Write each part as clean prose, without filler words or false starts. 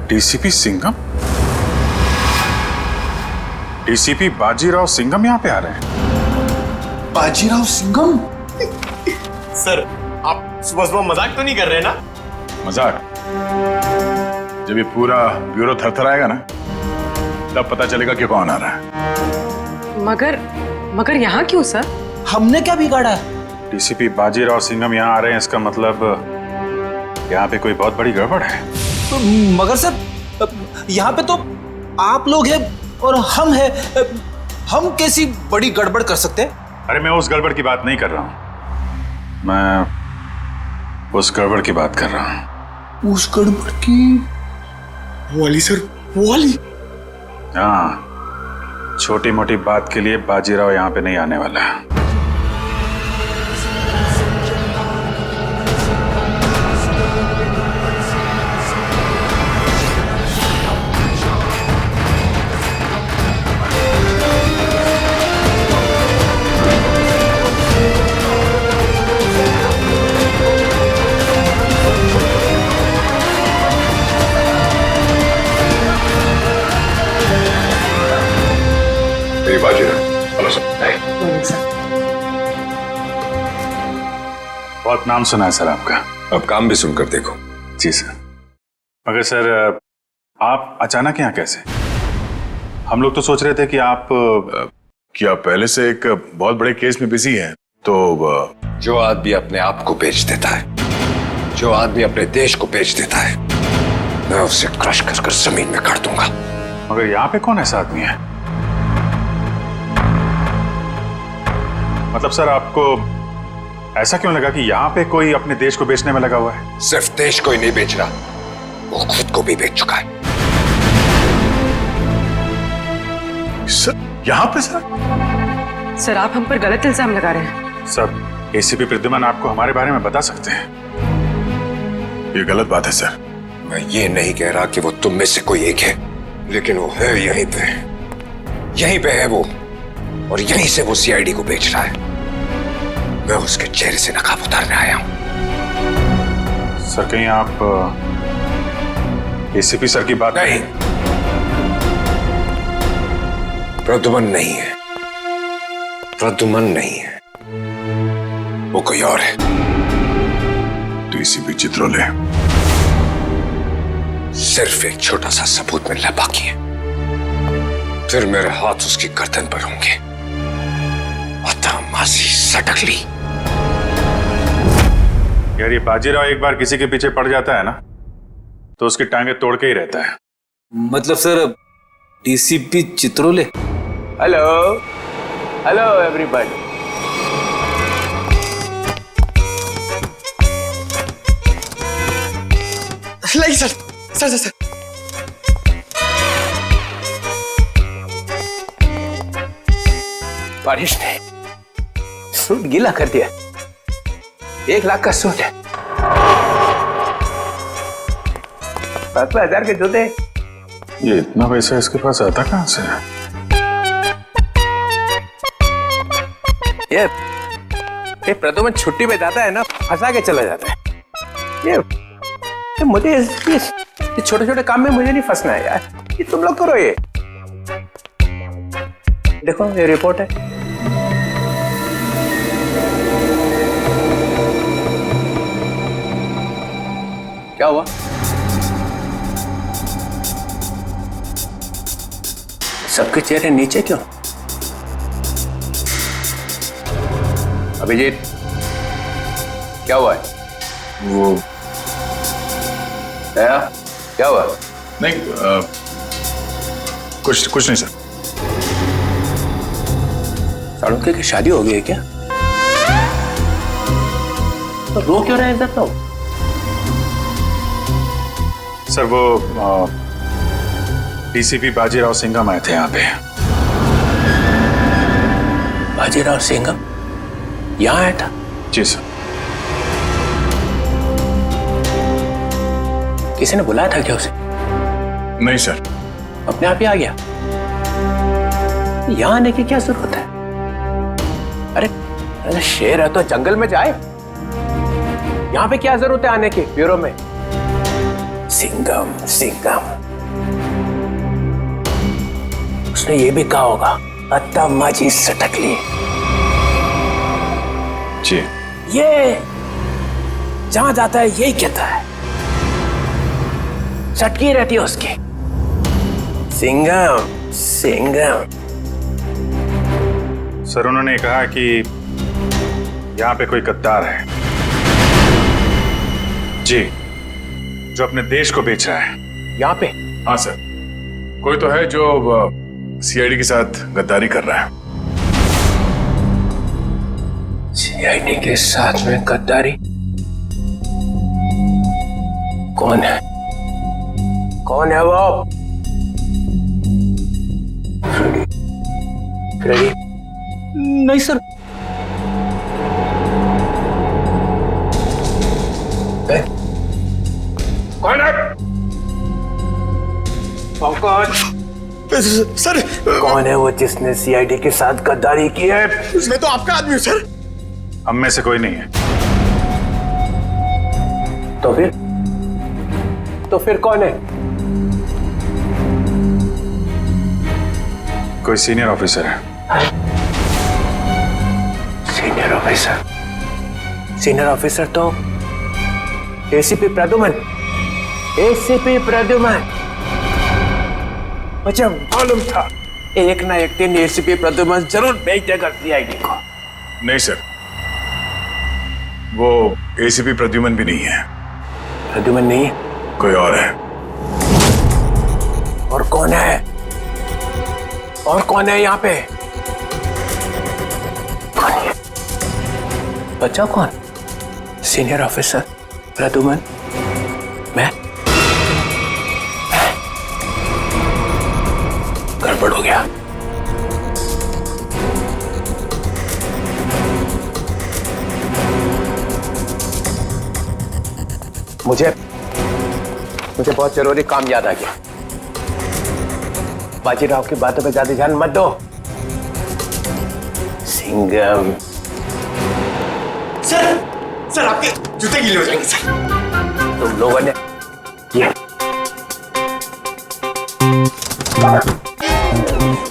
DCP Singham? DCP Bajirao Singham यहाँ पे आ रहे हैं? बाजीराव सिंघम? सर, आप सुबह सुबह मजाक तो नहीं कर रहे ना? मजाक? जब ये पूरा ब्यूरो थरथराएगा ना, तब पता चलेगा कि कौन आ रहा है। मगर यहाँ क्यों सर? हमने क्या बिगाड़ा? डीसीपी बाजीराव सिंघम यहाँ आ रहे हैं, इसका मतलब यहाँ पे कोई बहुत बड़ी गड़बड़ है। मगर सर, यहाँ पे तो आप लोग हैं और हम हैं। हम कैसी बड़ी गड़बड़ कर सकते हैं? अरे मैं उस गड़बड़ की बात नहीं कर रहा हूँ, मैं उस गड़बड़ की बात कर रहा हूँ। उस गड़बड़ की? वो वाली सर, वो वाली। हाँ, छोटी मोटी बात के लिए बाजीराव यहाँ पे नहीं आने वाला है। बहुत नाम सुना है सर आपका। अब काम भी सुनकर देखो। जी सर। मगर सर, आप अचानक यहाँ कैसे? हम लोग तो सोच रहे थे कि आप पहले से एक बहुत बड़े केस में बिजी हैं, तो जो आदमी अपने आप को बेच देता है, जो आदमी अपने देश को बेच देता है, मैं उसे क्रश कर कर जमीन में गाड़ दूंगा। मगर यहाँ पे कौन ऐसा आदमी है? मतलब सर, आपको ऐसा क्यों लगा कि यहाँ पे कोई अपने देश को बेचने में लगा हुआ है? सिर्फ देश को ही नहीं बेच रहा, वो खुद को भी बेच चुका है। सर, यहाँ पे सर आप हम पर गलत इल्जाम लगा रहे हैं। सर, एसीपी प्रद्युमन आपको हमारे बारे में बता सकते हैं। ये गलत बात है सर। मैं ये नहीं कह रहा कि वो तुम में से कोई एक है, लेकिन वो है यहीं पे है वो, और यहीं से वो सीआईडी को बेच रहा है। मैं उसके चेहरे से नकाब उतारने आया हूं। सर, कहीं आप एसीपी सर की बात? नहीं, प्रद्युमन नहीं है, प्रद्युमन नहीं है, वो कोई और है। डीसीपी चित्रोले। सिर्फ एक छोटा सा सबूत मिलना बाकी है, फिर मेरे हाथ उसकी गर्दन पर होंगे। अतः मासी सटकली। यार, ये बाजीराव एक बार किसी के पीछे पड़ जाता है ना, तो उसकी टांगे तोड़ के ही रहता है। मतलब sir, DCP Chitrole? Hello hello everybody. लाइए सर, सर सर सर। बारिश ने सूट गीला कर दिया। 1 लाख का सूट है, 7,000 के जूते। ये इतना पैसा इसके पास आता कहां से? ये प्रद्युमन छुट्टी पे जाता है ना, फंसा के चला जाता है। ये मुझे ये छोटे छोटे काम में मुझे नहीं फंसना है यार। ये तुम लोग करो। ये देखो, ये रिपोर्ट है। क्या हुआ? सबके चेहरे नीचे क्यों? अभिजीत, क्या हुआ है? वो क्या हुआ? नहीं, कुछ नहीं सर। साड़ुके की शादी हो गई है क्या? तो रो क्यों रहे हैं तो? सर, वो डीसीपी बाजीराव सिंघम आए थे यहाँ पे। बाजीराव सिंघम यहाँ आया था? जी सर। किसी ने बुलाया था क्या उसे? नहीं सर। अपने आप ही आ गया? यहाँ आने की क्या जरूरत है? अरे शेर है तो जंगल में जाए, यहाँ पे क्या जरूरत है आने की ब्यूरो में? सिंघम सिंघम। उसने ये भी कहा होगा अत्ता माझी सटकली। जी। ये जहां जाता है यही कहता है, सटकी रहती है उसकी। सिंघम सिंघम। सर उन्होंने कहा कि यहाँ पे कोई गद्दार है। जी, जो अपने देश को बेच रहा है। यहाँ पे? हाँ सर, कोई तो है जो सीआईडी के साथ गद्दारी कर रहा है। सीआईडी के साथ में गद्दारी? कौन है? कौन है वो? फ्रेडी? नहीं सर। कौन है? कौन? सर कौन है वो जिसने सीआईडी के साथ गद्दारी की है? मैं तो आपका आदमी हूँ सर। हम में से कोई नहीं है। तो फिर कौन है? कोई सीनियर ऑफिसर है। Senior officer? सीनियर ऑफिसर तो एसीपी प्रद्युमन। एसीपी प्रद्युमन। मुझे मालूम था एक ना एक दिन एसीपी प्रद्युमन जरूर भेज देगा सीआईडी को। नहीं सर, वो एसीपी प्रद्युमन भी नहीं है। प्रद्युमन नहीं है? कोई और है। और कौन है? और कौन है यहाँ पे? कौन है? बच्चा कौन? सीनियर ऑफिसर प्रद्युमन, मैं? गड़बड़ हो गया। मुझे बहुत जरूरी काम याद आ गया। बाजीराव की बातों पे ज्यादा ध्यान मत दो। सिंघम। सर आपके जूते गीले हो जाएंगे सर। तुम लोगों ने ये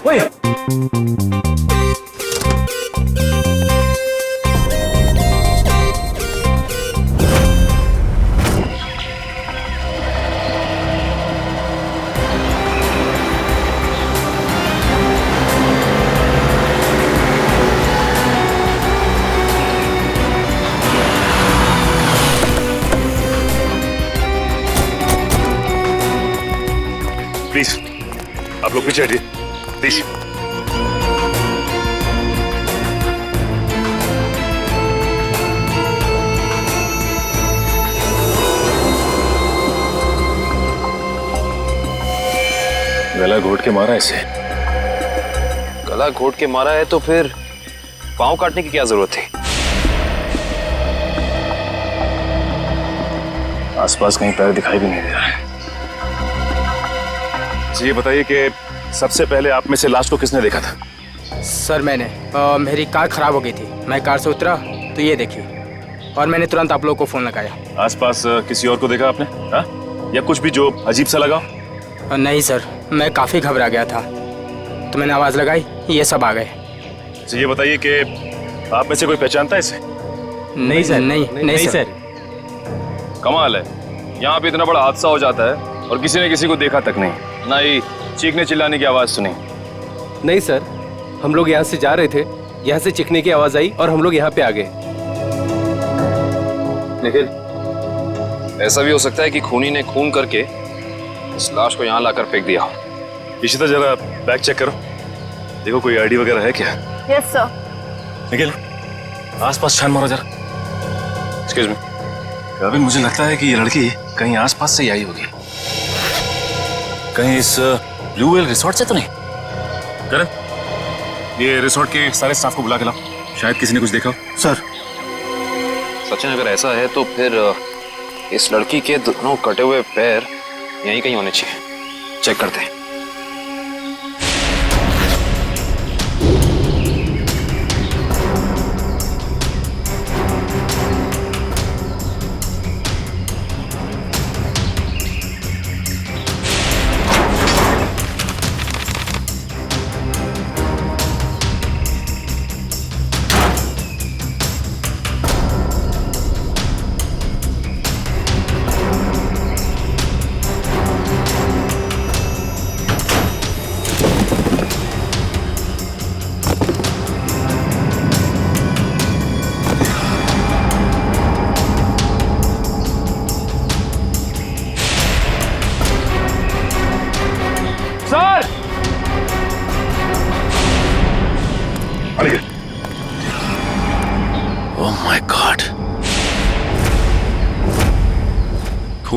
ओए प्लीज आप लोग पीछे हटिए प्लीज। गला घोट के मारा इसे। गला घोट के मारा है तो फिर पांव काटने की क्या जरूरत थी? आसपास कहीं पैर दिखाई भी नहीं दे रहा है। ये बताइए कि सबसे पहले आप में से लाश को किसने देखा था? सर मैंने मेरी कार खराब हो गई थी। मैं कार से उतरा तो ये देखी और मैंने तुरंत आप लोगों को फोन लगाया। आसपास किसी और को देखा आपने? हाँ? या कुछ भी जो अजीब सा लगा? नहीं सर, मैं काफ़ी घबरा गया था तो मैंने आवाज़ लगाई, ये सब आ गए। ये बताइए कि आप में से कोई पहचानता है इसे? नहीं सर, नहीं सर। कमाल है, यहाँ पे इतना बड़ा हादसा हो जाता है और किसी ने किसी को देखा तक नहीं, ना ही चीखने चिल्लाने की आवाज़ सुनी। नहीं सर, हम लोग यहाँ से जा रहे थे, यहाँ से चीखने की आवाज आई और हम लोग यहाँ पे आ गए। निखिल, ऐसा भी हो सकता है कि खूनी ने खून करके इस लाश को यहाँ लाकर फेंक दिया। इशिता जरा बैग चेक करो, देखो कोई आईडी वगैरह है क्या? Yes sir. निखिल, आसपास छान मारो जरा। एक्सक्यूज मी, अभी मुझे लगता है कि ये लड़की कहीं आसपास से ही आई होगी। कहीं इस ब्लू व्हेल रिसोर्ट से तो नहीं? करण, ये रिसोर्ट के सारे स्टाफ को बुला के लाओ, शायद किसी ने कुछ देखा हो। सर सचिन, अगर ऐसा है तो फिर इस लड़की के दोनों कटे हुए पैर यहीं कहीं होने चाहिए। चेक करते हैं।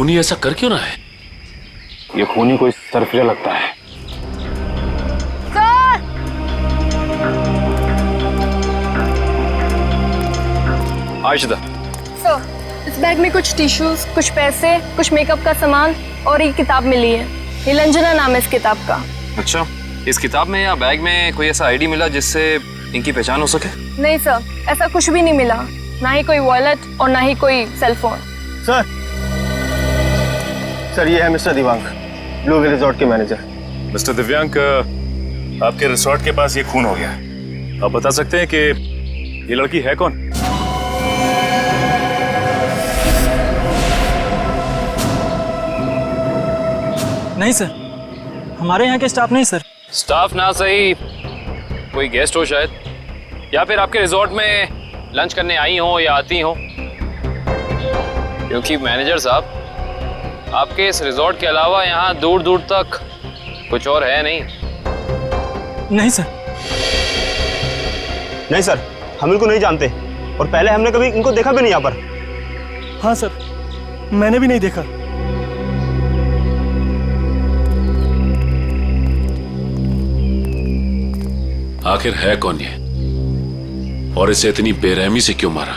खूनी ऐसा कर क्यों ना है? ये खूनी कोई सरफिरा लगता है। सर! आयशा, सर, इस बैग में कुछ टिश्यूज, कुछ पैसे, कुछ मेकअप का सामान और एक किताब मिली है। नीलंजना नाम है इस किताब का। अच्छा, इस किताब में या बैग में कोई ऐसा आईडी मिला जिससे इनकी पहचान हो सके? नहीं सर, ऐसा कुछ भी नहीं मिला, ना ही कोई वॉलेट और ना ही कोई सेल फोन। सर ये है mister Divang, blue whale resort के मैनेजर। मिस्टर दिव्यांक, आपके रिसोर्ट के पास ये खून हो गया। आप बता सकते हैं कि ये लड़की है कौन? नहीं सर, हमारे यहाँ के स्टाफ नहीं सर। स्टाफ ना सही, कोई गेस्ट हो शायद, या फिर आपके रिजॉर्ट में लंच करने आई हो या आती हो। क्योंकि मैनेजर साहब, आपके इस रिजॉर्ट के अलावा यहाँ दूर दूर तक कुछ और है नहीं। नहीं सर। नहीं सर, हम इनको नहीं जानते और पहले हमने कभी इनको देखा भी नहीं यहाँ पर। हाँ सर, मैंने भी नहीं देखा। आखिर है कौन ये, और इसे इतनी बेरहमी से क्यों मारा?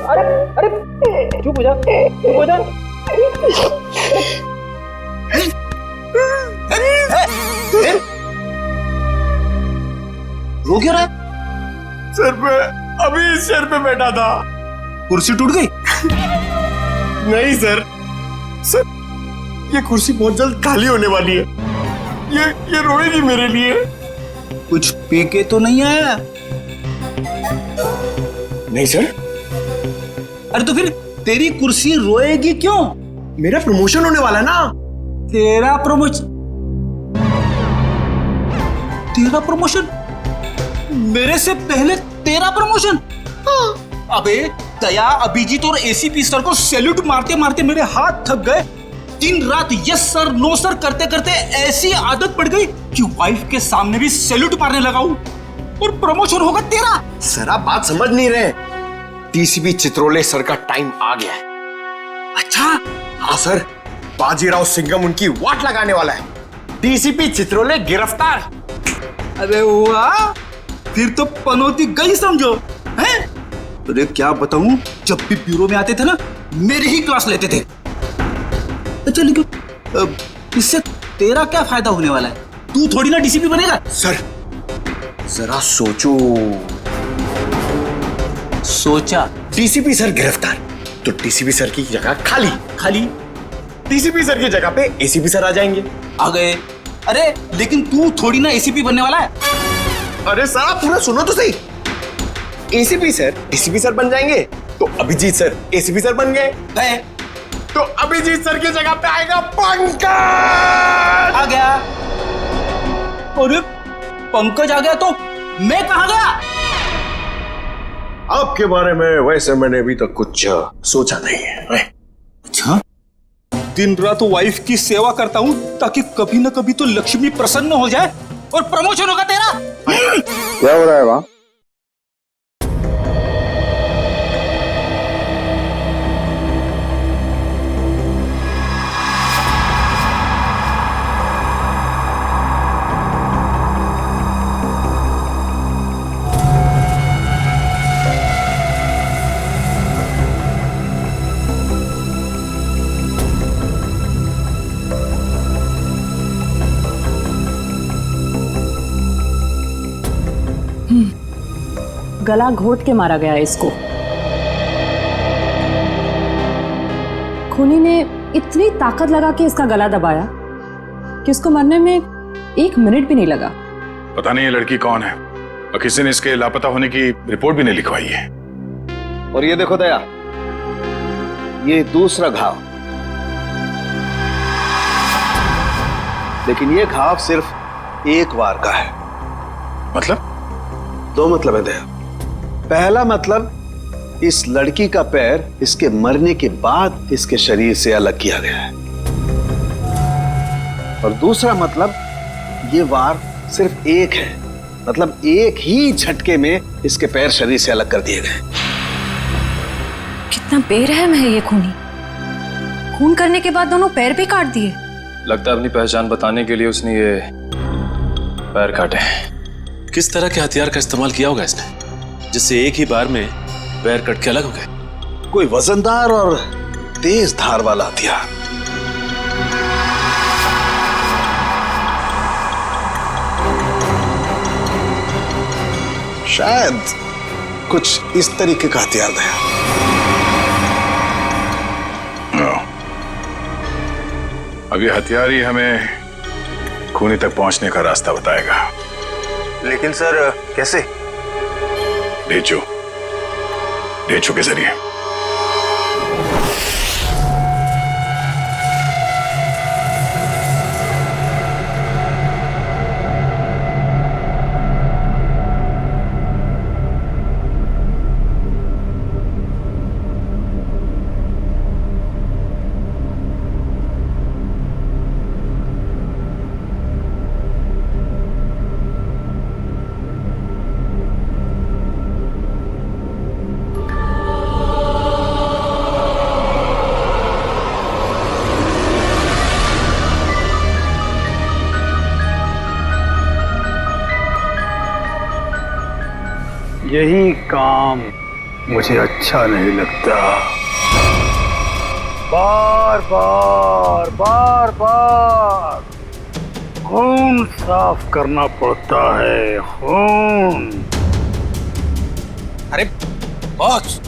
अरे चुप हो जा, चुप हो जा। रो क्यों रहा है? सर पे अभी इस चेयर पे बैठा था, कुर्सी टूट गई? नहीं सर, सर ये कुर्सी बहुत जल्द खाली होने वाली है। ये रोएगी मेरे लिए। कुछ पी के तो नहीं आया? नहीं सर। अरे तो फिर तेरी कुर्सी रोएगी क्यों? मेरा प्रमोशन होने वाला है ना। तेरा प्रमोशन? तेरा प्रमोशन? मेरे से पहले तेरा प्रमोशन? अबे दया, अभिजीत और एसीपी सर को सैल्यूट मारते मारते मेरे हाथ थक गए। दिन रात यस सर नो सर करते करते ऐसी आदत पड़ गई कि वाइफ के सामने भी सैल्यूट मारने लगा हूं, और प्रमोशन होगा तेरा। सर आप बात समझ नहीं रहे। डीसीपी चित्रोले सर का टाइम आ गया है। अच्छा? हाँ सर, बाजीराव सिंघम उनकी वाट लगाने वाला है। डीसीपी चित्रोले गिरफ्तार। अरे वाह, फिर तो पनौती गई समझो। हैं? अरे क्या बताऊं, जब भी ब्यूरो में आते थे ना, मेरी ही क्लास लेते थे। अच्छा लेकिन इससे तेरा क्या फायदा होने वाला है? तू थोड़ी ना डीसीपी बनेगा। सर जरा सोचो। सोचा? डीसीपी सर गिरफ्तार तो डीसीपी सर की जगह खाली। खाली? डीसीपी सर की जगह पे एसीपी सर आ जाएंगे। आ गए। अरे लेकिन तू थोड़ी ना एसीपी बनने वाला है। अरे सर आप पूरा सुनो तो सही। एसीपी सर डीसीपी सर बन जाएंगे तो अभिजीत सर एसीपी सर बन गए, तो अभिजीत सर की जगह पे आएगा पंकज। आ गया। अरे पंकज आ गया तो मैं कहां गया? आपके बारे में वैसे मैंने अभी तक कुछ सोचा नहीं है। अच्छा, दिन रात वाइफ की सेवा करता हूं ताकि कभी ना कभी तो लक्ष्मी प्रसन्न हो जाए और प्रमोशन होगा तेरा। क्या हो रहा है वहां? गला घोट के मारा गया है इसको। खूनी ने इतनी ताकत लगा के इसका गला दबाया कि उसको मरने में 1 मिनट भी नहीं लगा। पता नहीं ये लड़की कौन है, और किसी ने इसके लापता होने की रिपोर्ट भी नहीं लिखवाई है। और ये देखो दया, ये दूसरा घाव, लेकिन ये घाव सिर्फ एक बार का है। मतलब? दो मतलब है दया। पहला मतलब, इस लड़की का पैर इसके मरने के बाद इसके शरीर से अलग किया गया है। और दूसरा मतलब, ये वार सिर्फ एक है, मतलब एक ही झटके में इसके पैर शरीर से अलग कर दिए गए। कितना बेरहम है ये खूनी। खून करने के बाद दोनों पैर भी काट दिए। लगता है अपनी पहचान बताने के लिए उसने ये पैर काटे। किस तरह के हथियार का इस्तेमाल किया होगा इसने, जिससे एक ही बार में पैर कट के अलग हो गए? कोई वजनदार और तेज धार वाला हथियार। शायद कुछ इस तरीके का हथियार है। अब ये हथियार ही हमें खूनी तक पहुंचने का रास्ता बताएगा। लेकिन सर कैसे? ढेचू के जरिए। यही काम मुझे अच्छा नहीं लगता। बार बार खून साफ करना पड़ता है, खून। अरे बॉस,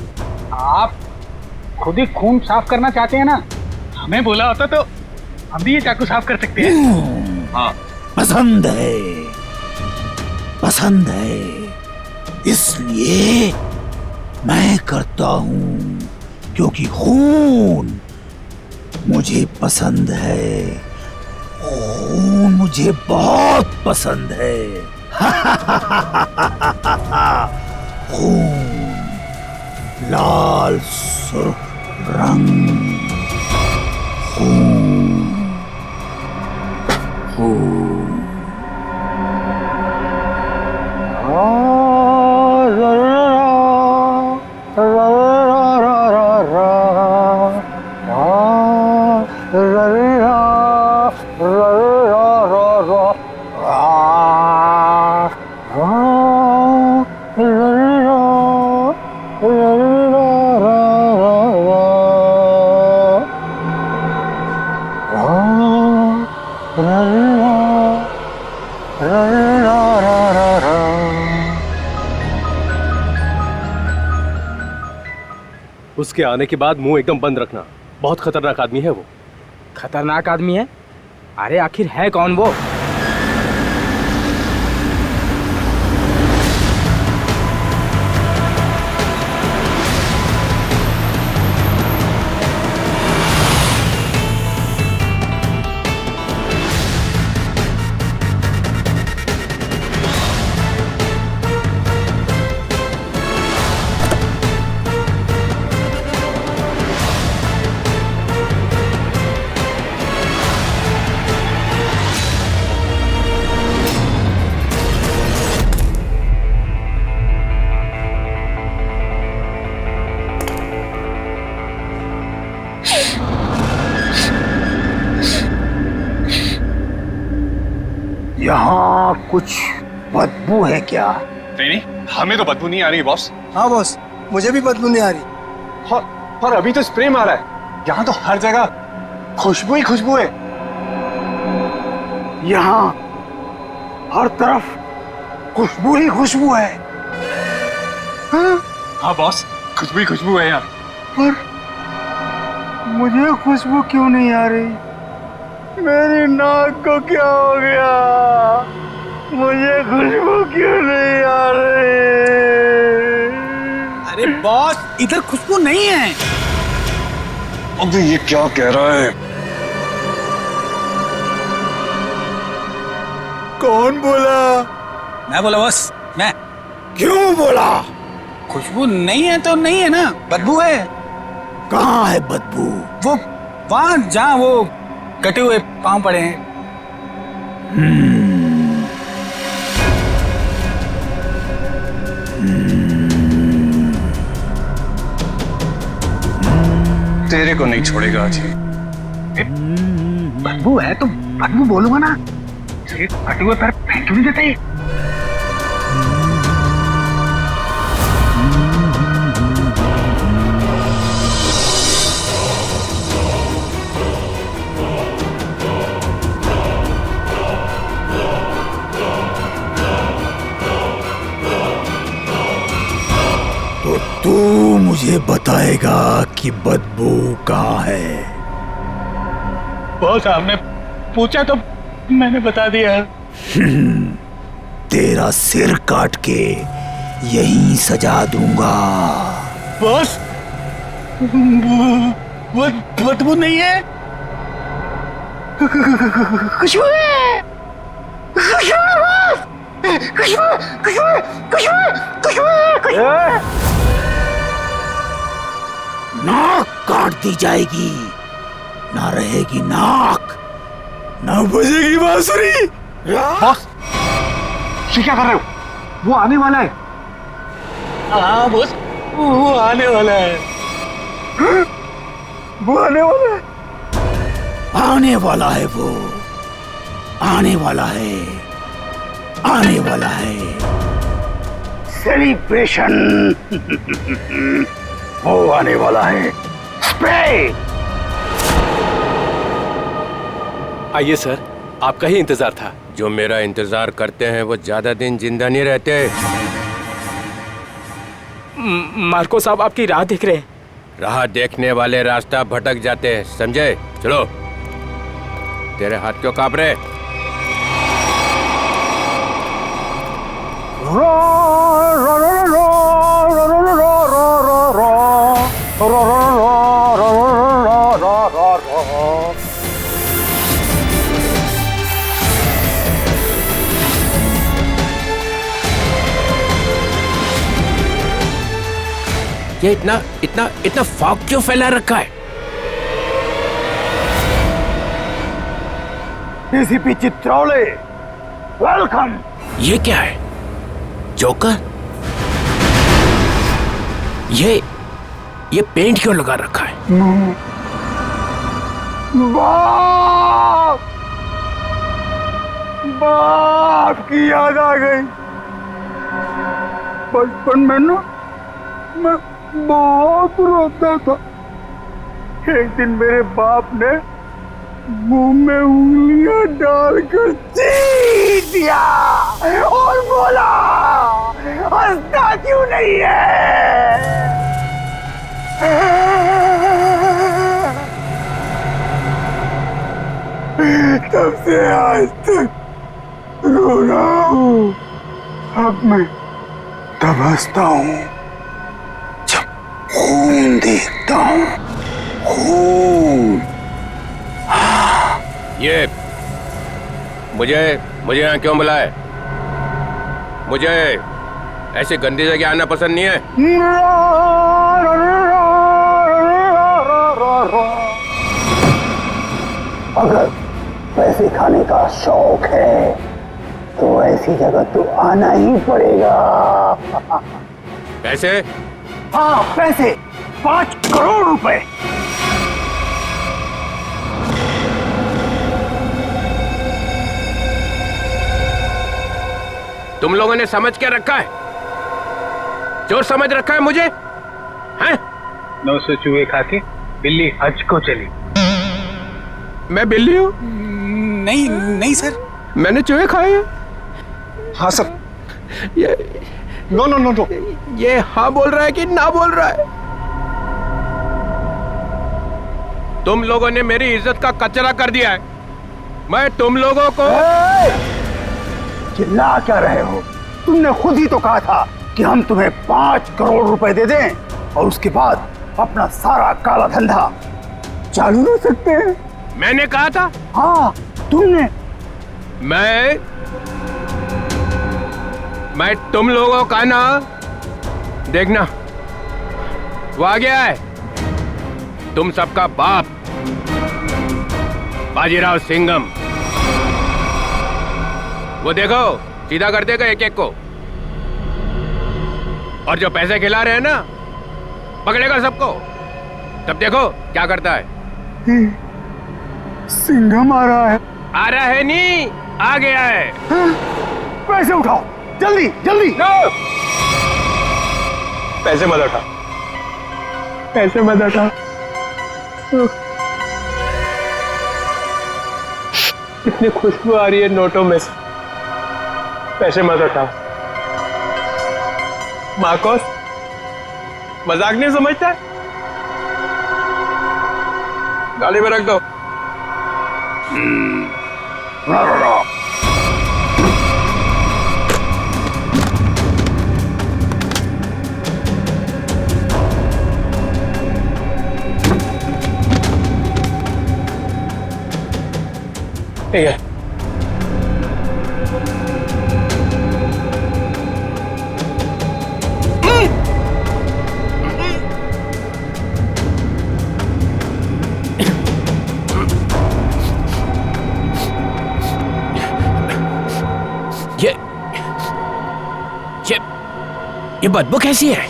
आप खुद ही खून साफ करना चाहते हैं ना? हमें बोला होता तो हम भी ये चाकू साफ कर सकते हैं। हाँ, पसंद है, इसलिए मैं करता हूं, क्योंकि खून मुझे पसंद है। खून मुझे बहुत पसंद है। खून, लाल सुर्ख रंग, खून, खून। उसके आने के बाद मुंह एकदम बंद रखना। बहुत खतरनाक आदमी है वो। खतरनाक आदमी है? अरे आखिर है कौन वो? यहाँ कुछ बदबू है क्या? नहीं, हमें तो बदबू नहीं आ रही बॉस। हाँ बॉस, मुझे भी बदबू नहीं आ रही। और अभी तो स्प्रे मारा है। यहाँ तो हर जगह खुशबू ही खुशबू है। यहाँ हर तरफ खुशबू ही खुशबू है। हाँ बॉस, खुशबू ही खुशबू है यहाँ। पर मुझे खुशबू क्यों नहीं आ रही? मेरी नाक को क्या हो गया? मुझे खुशबू क्यों नहीं आ रही? अरे बॉस, इधर खुशबू नहीं है। अब ये क्या कह रहा है? कौन बोला? मैं बोला बॉस, मैं। क्यों बोला? खुशबू नहीं है तो नहीं है ना, बदबू है। कहाँ है बदबू? वो वहां जहाँ वो कटे हुए पांव पड़े हैं। तेरे को नहीं छोड़ेगा अजी। बदबू है तो बदबू बोलूंगा ना, कटे हुए पैर फेंक क्यों नहीं देते? तो तू मुझे बताएगा कि बदबू कहाँ है? बॉस आपने पूछा तो मैंने बता दिया। तेरा सिर काट के यहीं सजा दूंगा। बॉस वो बदबू नहीं है, खुशबू है। खुशबू बॉस, खुशबू खुशबू खुशबू खुशबू। नाक काट दी जाएगी, ना रहेगी नाक, ना बजेगी बांसुरी। बॉस ये क्या कर रहे हो? वो आने वाला है। हाँ बॉस, वो आने वाला है। वो आने वाला है। आने वाला है वो, आने वाला है, आने वाला है। सेलिब्रेशन वो आने वाला है। स्प्रे। आइए सर, आपका ही इंतजार था। जो मेरा इंतजार करते हैं वो ज्यादा दिन जिंदा नहीं रहते। मार्को साहब आपकी राह देख रहे हैं। राह देखने वाले रास्ता भटक जाते हैं, समझे? चलो। तेरे हाथ क्यों कांप रहे? ये इतना इतना इतना फॉग क्यों फैला रखा है? ACP Chitrole, welcome. ये क्या है? जोकर? ये पेंट क्यों लगा रखा है? बाप की याद आ गई। बचपन में ना मैं बहुत रोता था। एक दिन मेरे बाप ने मुंह में उंगलियां डालकर चीर दिया और बोला, हंसता क्यों नहीं है? तब से आज तक रो रहा हूँ। अब मैं तब हंसता हूँ जब खून देखता हूँ। खून। ये मुझे यहाँ क्यों बुलाए? मुझे ऐसी गंदी जगह आना पसंद नहीं है। अगर पैसे खाने का शौक है तो ऐसी जगह तो आना ही पड़ेगा। पैसे? हाँ पैसे, 5 करोड़ रुपए। तुम लोगों ने समझ क्या रखा है? चोर समझ रखा है मुझे? हैं? 900 चूहे खा के बिल्ली हज को चली। मैं बिल्ली हूँ? नहीं नहीं सर, मैंने चूहे खाए हैं। हाँ सर। ये नो नो नो नो, ये हाँ बोल रहा है कि ना बोल रहा है? तुम लोगों ने मेरी इज्जत का कचरा कर दिया है। मैं तुम लोगों को चिल्ला क्या रहे हो? तुमने खुद ही तो कहा था कि हम तुम्हें 5 करोड़ रुपए दे दें और उसके बाद अपना सारा काला धंधा चालू रख सकते हैं। मैंने कहा था? मैं तुम लोगों का ना, देखना वो आ गया है, तुम सबका बाप बाजीराव सिंघम। वो देखो सीधा कर देगा एक एक को, और जो पैसे खिला रहे हैं ना पकड़ेगा सबको। तब देखो क्या करता है। सिंघम आ रहा है। आ रहा है नहीं, आ गया है। पैसे उठाओ जल्दी जल्दी। पैसे मत उठा, पैसे मत उठा। कितनी खुशबू आ रही है नोटों में से। पैसे मत उठाओ। मार्कोस मजाक नहीं समझता, गाड़ी में रख दो। ठीक है। ये बदबू कैसी है?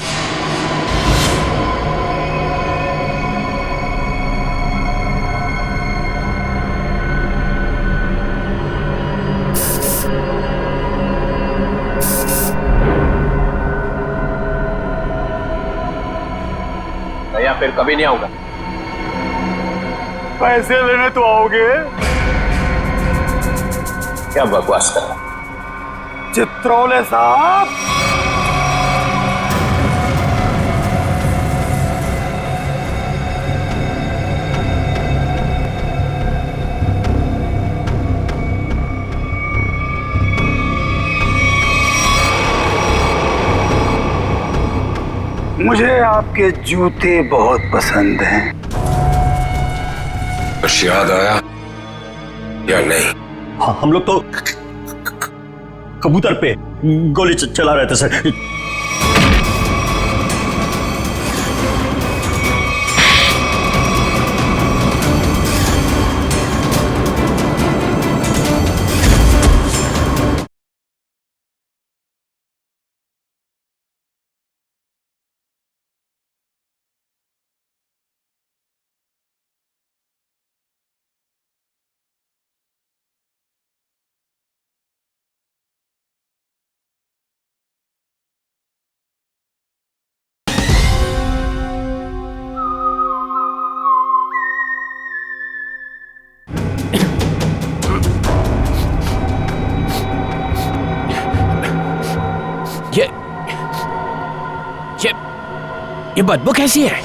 या फिर कभी नहीं आऊंगा। पैसे लेने तो आओगे? क्या बकवास कर रहा? चित्रोले साहब, मुझे आपके जूते बहुत पसंद हैं। कुछ याद आया या नहीं? हाँ, हम लोग तो कबूतर पे गोली चला रहे थे सर। ये बदबू कैसी है?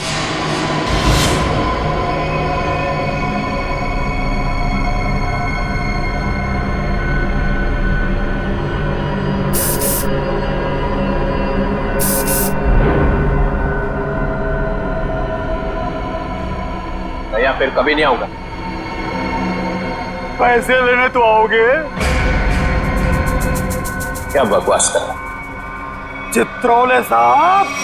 या फिर कभी नहीं आऊंगा। पैसे लेने तो आओगे? क्या बकवास कर रहा? चित्रोले साहब,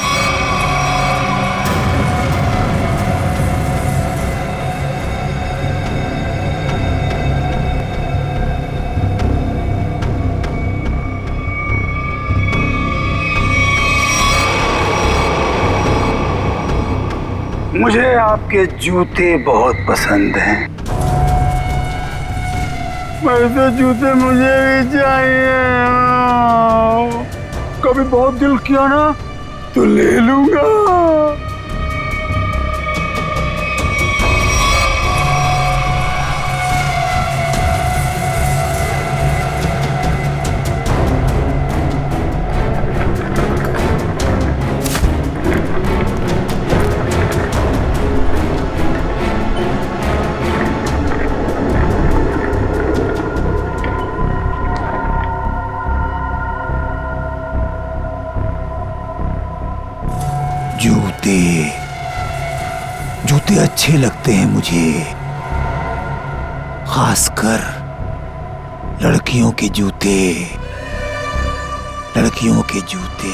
मुझे आपके जूते बहुत पसंद हैं। वैसे जूते मुझे भी चाहिए। कभी बहुत दिल किया ना तो ले लूंगा। जूते अच्छे लगते हैं मुझे, खासकर लड़कियों के जूते। लड़कियों के जूते,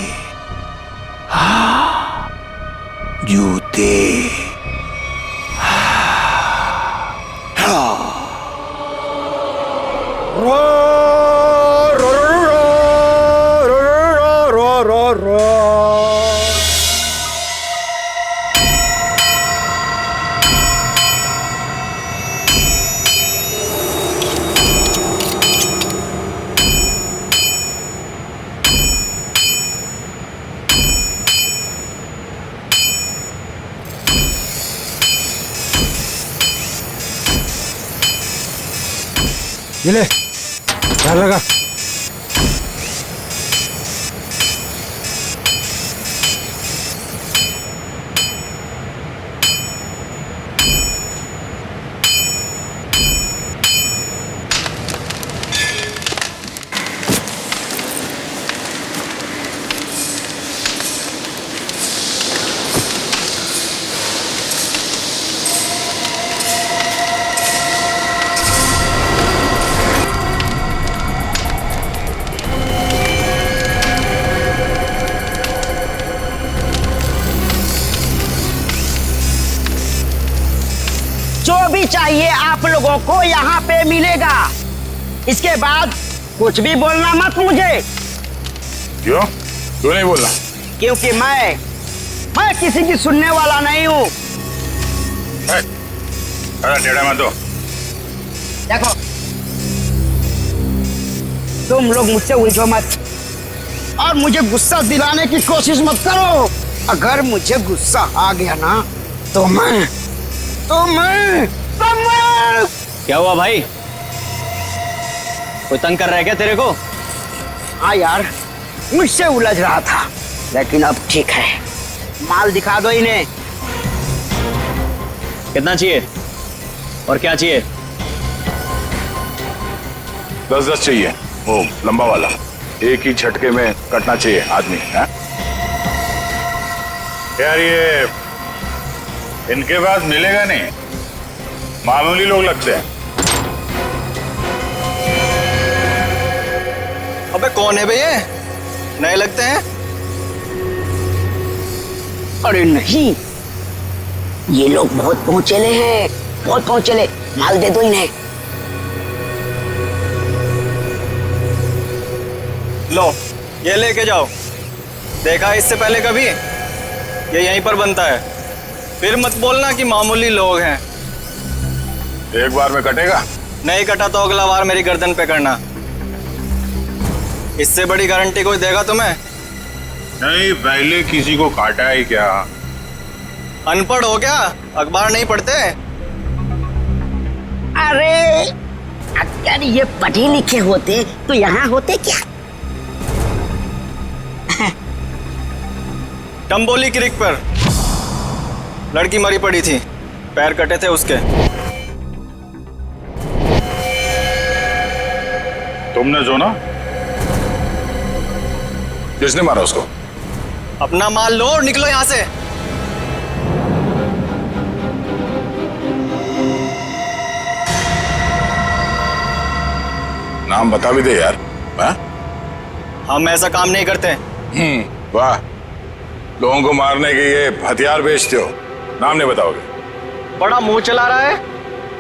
हाँ जूते। ये ले, ध्यान लगा। जो भी चाहिए आप लोगों को यहाँ पे मिलेगा। इसके बाद कुछ भी बोलना मत मुझे। क्यों? क्यों नहीं बोलना? क्योंकि मैं किसी की सुनने वाला नहीं हूँ। अरे टेढ़ा मत दो। देखो, तुम लोग मुझसे उलझो मत और मुझे गुस्सा दिलाने की कोशिश मत करो। अगर मुझे गुस्सा आ गया ना तो मैं क्या हुआ भाई? कोई तंग कर रहा है क्या तेरे को? हाँ यार, मुझसे उलझ रहा था, लेकिन अब ठीक है। माल दिखा दो इन्हें। कितना चाहिए और क्या चाहिए? 10-10 चाहिए, वो लंबा वाला। एक ही झटके में कटना चाहिए आदमी। है यार, ये इनके पास मिलेगा नहीं, मामूली लोग लगते हैं। अबे कौन है बे ये? नए लगते हैं। अरे नहीं, ये लोग बहुत पहुंचेले हैं, बहुत पहुंचेले। माल दे दो इन्हें। लो, ये लेके जाओ। देखा इससे पहले कभी? ये यहीं पर बनता है। फिर मत बोलना कि मामूली लोग हैं। एक बार में कटेगा? नहीं कटा तो अगला बार मेरी गर्दन पे करना। इससे बड़ी गारंटी कोई देगा तुम्हें? नहीं, पहले किसी को काटा ही क्या? अनपढ़ हो क्या? अखबार नहीं पढ़ते? अरे अगर ये पढ़े लिखे होते तो यहाँ होते क्या? टम्बोली क्रिक पर लड़की मरी पड़ी थी, पैर कटे थे उसके। तुमने जो ना? किसने मारा उसको? अपना माल लो और निकलो यहाँ से। नाम बता भी दे यार। हा? हम ऐसा काम नहीं करते। वाह, लोगों को मारने के ये हथियार बेचते हो, नाम नहीं बताओगे? बड़ा मुंह चला रहा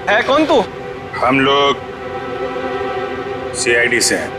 है कौन तू? हम लोग CID से हैं।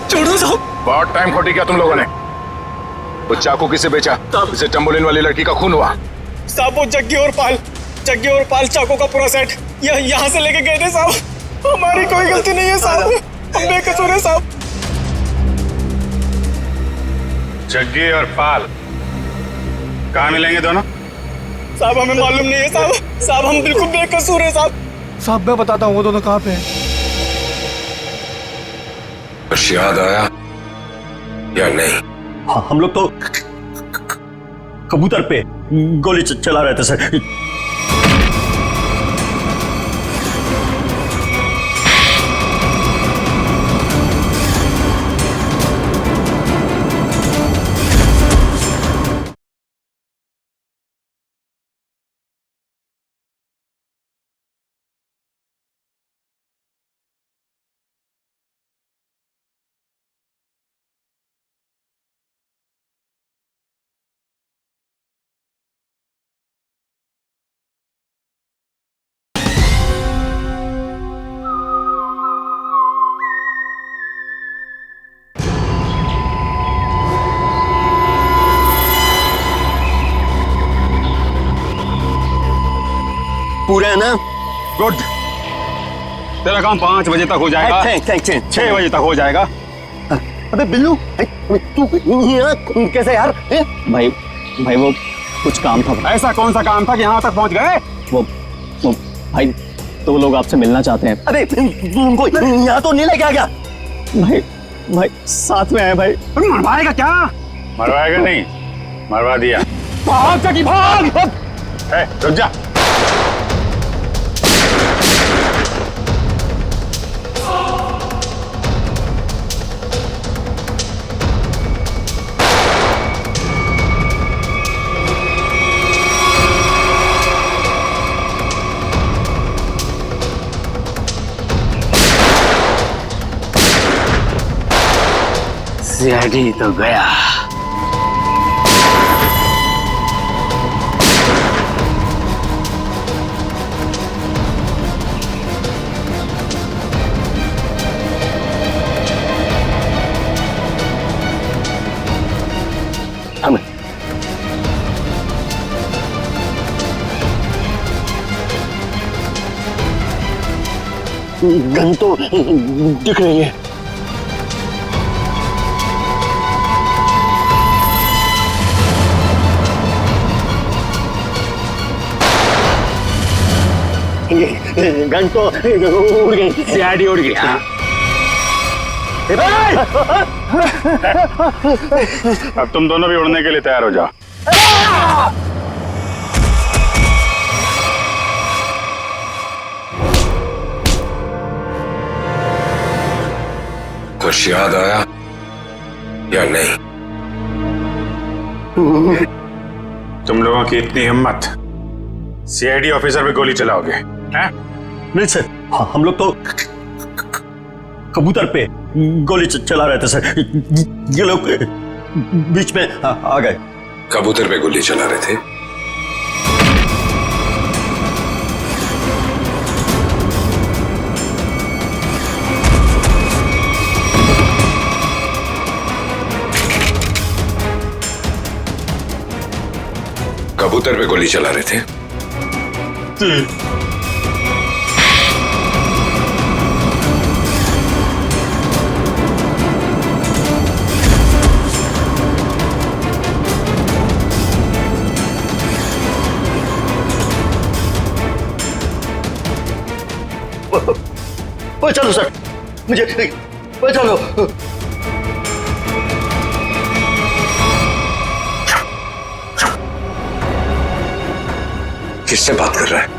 छोड़ो साहब। बहुत टाइम खोटी किया तुम लोगों ने। वो चाकू किसे बेचा? इसे टम्बोलिन वाली लड़की का खून हुआ। साहब वो जग्गी और पाल चाकू का पूरा सेट यहाँ से लेके गए थे साहब। हमारी कोई गलती नहीं है साहब, हम बेकसूर है साहब। जग्गी और पाल कहाँ मिलेंगे दोनों? साहब हमें मालूम नहीं है साहब। साहब हम बिल्कुल बेकसूर है साहब। साहब मैं बताता हूँ वो दोनों कहाँ पे हैं। कुछ याद आया या नहीं? हाँ, हम लोग तो कबूतर पे गोली चला रहे थे सर। पूरे है ना? गुड। तेरा काम 5 बजे तक हो जाएगा। 6 बजे तक हो जाएगा। अबे बिल्लू तू कैसे यार? भाई वो कुछ काम था। ऐसा कौन सा काम था कि यहाँ तक पहुँच गए? वो भाई तो लोग आपसे मिलना चाहते हैं। अरे उनको यहाँ तो नहीं लेके आ गया? भाई साथ में है भाई। मरवाएगा क्या? मरवाएगा नहीं, मरवा दिया। भाग जगी भाग। रुक जा। सीआईडी तो गया। गन तो दिख रही है। गन तो उड़ गई। सीआईडी उड़ गई। अब तुम दोनों भी उड़ने के लिए तैयार हो जाओ। कुछ याद आया या नहीं? तुम लोगों की इतनी हिम्मत, सीआईडी ऑफिसर पे गोली चलाओगे? हैं? नहीं सर, हम लोग तो कबूतर पे गोली चला रहे थे सर। ये लोग बीच में आ गए। कबूतर पे गोली चला रहे थे? कबूतर पे गोली चला रहे थे? बचा लो सर, मुझे बचा लो। किससे बात कर रहा है?